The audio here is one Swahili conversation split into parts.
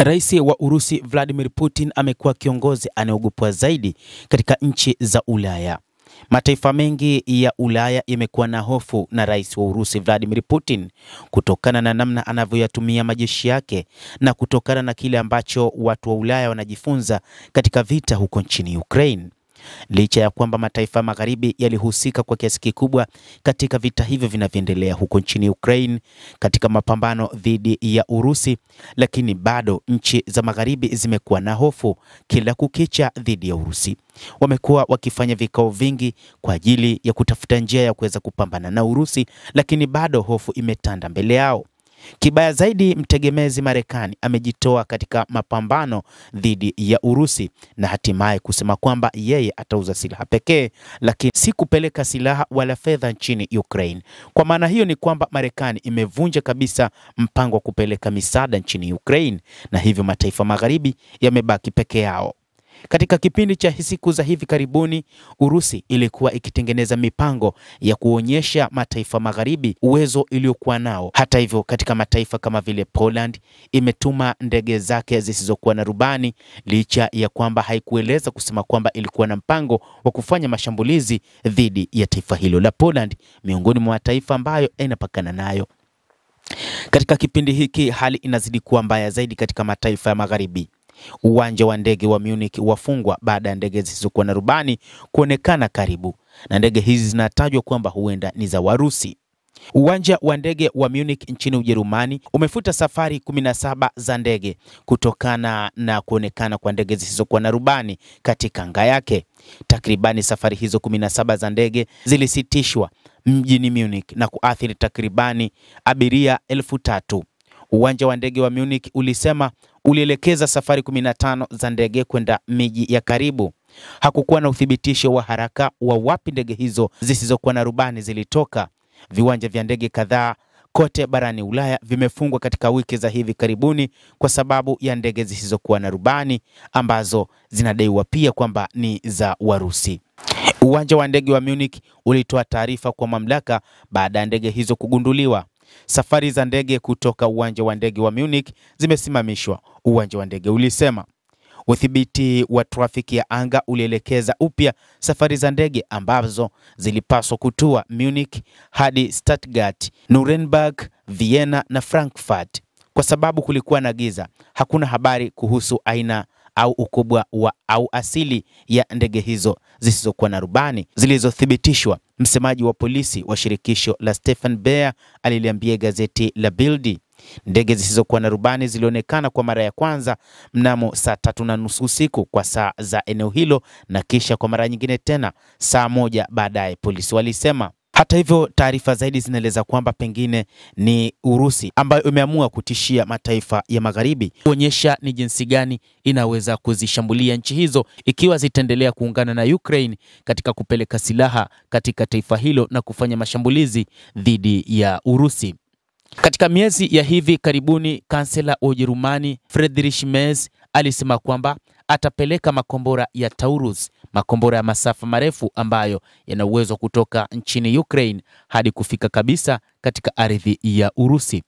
Rais wa Urusi Vladimir Putin amekuwa kiongozi anayeogopwa zaidi katika nchi za Ulaya. Mataifa mengi ya Ulaya yamekuwa na hofu na rais wa Urusi Vladimir Putin kutokana na namna anavyoyatumia majeshi yake na kutokana na kile ambacho watu wa Ulaya wanajifunza katika vita huko nchini Ukraine. Licha ya kwamba mataifa magharibi yalihusika kwa kiasi kikubwa katika vita hivyo vinavyoendelea huko nchini Ukraine katika mapambano dhidi ya Urusi, lakini bado nchi za magharibi zimekuwa na hofu kila kukicha dhidi ya Urusi. Wamekuwa wakifanya vikao vingi kwa ajili ya kutafuta njia ya kuweza kupambana na Urusi, lakini bado hofu imetanda mbele yao. Kibaya zaidi, mtegemezi Marekani amejitoa katika mapambano dhidi ya Urusi na hatimaye kusema kwamba yeye atauza silaha pekee, lakini si kupeleka silaha wala fedha nchini Ukraine. Kwa maana hiyo ni kwamba Marekani imevunja kabisa mpango wa kupeleka misaada nchini Ukraine, na hivyo mataifa magharibi yamebaki peke yao. Katika kipindi cha siku za hivi karibuni, Urusi ilikuwa ikitengeneza mipango ya kuonyesha mataifa magharibi uwezo iliokuwa nao. Hata hivyo, katika mataifa kama vile Poland imetuma ndege zake zisizokuwa na rubani, licha ya kwamba haikueleza kusema kwamba ilikuwa na mpango wa kufanya mashambulizi dhidi ya taifa hilo la Poland, miongoni mwa mataifa ambayo inapakana nayo. Katika kipindi hiki hali inazidi kuwa mbaya zaidi katika mataifa ya magharibi. Uwanja wa ndege wa Munich wafungwa baada ya ndege zisizokuwa na rubani kuonekana karibu, na ndege hizi zinatajwa kwamba huenda ni za Warusi. Uwanja wa ndege wa Munich nchini Ujerumani umefuta safari 17 za ndege kutokana na kuonekana kwa ndege zisizokuwa na rubani katika anga yake. Takribani safari hizo 17 za ndege zilisitishwa mjini Munich na kuathiri takribani abiria 3,000. Uwanja wa ndege wa Munich ulisema ulielekeza safari 15 za ndege kwenda miji ya karibu. Hakukuwa na uthibitisho wa haraka wa wapi ndege hizo zisizokuwa na rubani zilitoka. Viwanja vya ndege kadhaa kote barani Ulaya vimefungwa katika wiki za hivi karibuni kwa sababu ya ndege zisizokuwa na rubani ambazo zinadaiwa pia kwamba ni za Warusi. Uwanja wa ndege wa Munich ulitoa taarifa kwa mamlaka baada ya ndege hizo kugunduliwa. Safari za ndege kutoka uwanja wa ndege wa Munich zimesimamishwa. Uwanja wa ndege ulisema udhibiti wa trafiki ya anga ulielekeza upya safari za ndege ambazo zilipaswa kutua Munich hadi Stuttgart, Nuremberg, Vienna na Frankfurt. Kwa sababu kulikuwa na giza, hakuna habari kuhusu aina au ukubwa au asili ya ndege hizo zisizokuwa na rubani zilizothibitishwa. Msemaji wa polisi wa shirikisho la Stefan Baer aliliambia gazeti la Bild, ndege zisizokuwa na rubani zilionekana kwa mara ya kwanza mnamo saa 3:30 usiku kwa saa za eneo hilo, na kisha kwa mara nyingine tena saa 1 baadaye, polisi walisema. Hata hivyo, taarifa zaidi zinaeleza kwamba pengine ni Urusi ambayo imeamua kutishia mataifa ya magharibi, kuonyesha ni jinsi gani inaweza kuzishambulia nchi hizo ikiwa zitaendelea kuungana na Ukraine katika kupeleka silaha katika taifa hilo na kufanya mashambulizi dhidi ya Urusi. Katika miezi ya hivi karibuni, kansela wa Ujerumani Friedrich Merz alisema kwamba atapeleka makombora ya Taurus, makombora ya masafa marefu ambayo yana uwezo kutoka nchini Ukraine hadi kufika kabisa katika ardhi ya Urusi.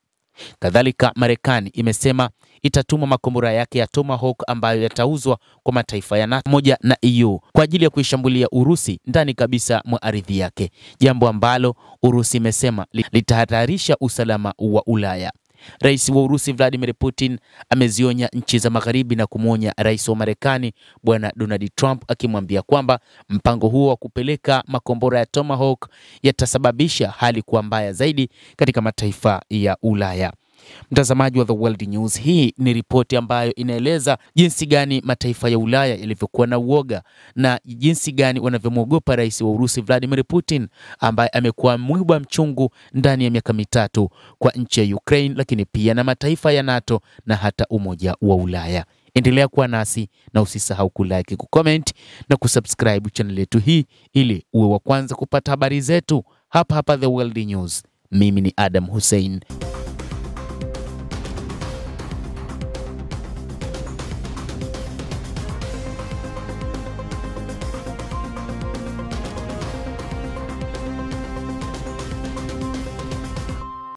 Kadhalika, Marekani imesema itatuma makombora yake ya Tomahawk ambayo yatauzwa kwa mataifa ya NATO moja na EU kwa ajili ya kuishambulia Urusi ndani kabisa mwa ardhi yake, jambo ambalo Urusi imesema litahatarisha usalama wa Ulaya. Rais wa Urusi Vladimir Putin amezionya nchi za magharibi na kumwonya rais wa Marekani bwana Donald Trump, akimwambia kwamba mpango huo wa kupeleka makombora ya Tomahawk yatasababisha hali kuwa mbaya zaidi katika mataifa ya Ulaya. Mtazamaji wa The World News, hii ni ripoti ambayo inaeleza jinsi gani mataifa ya Ulaya yalivyokuwa na uoga na jinsi gani wanavyomwogopa rais wa Urusi Vladimir Putin, ambaye amekuwa mwiba mchungu ndani ya miaka mitatu kwa nchi ya Ukraine, lakini pia na mataifa ya NATO na hata Umoja wa Ulaya. Endelea kuwa nasi na usisahau kulike, kucomment na kusubscribe channel yetu hii ili uwe wa kwanza kupata habari zetu hapa The World News. Mimi ni Adam Hussein.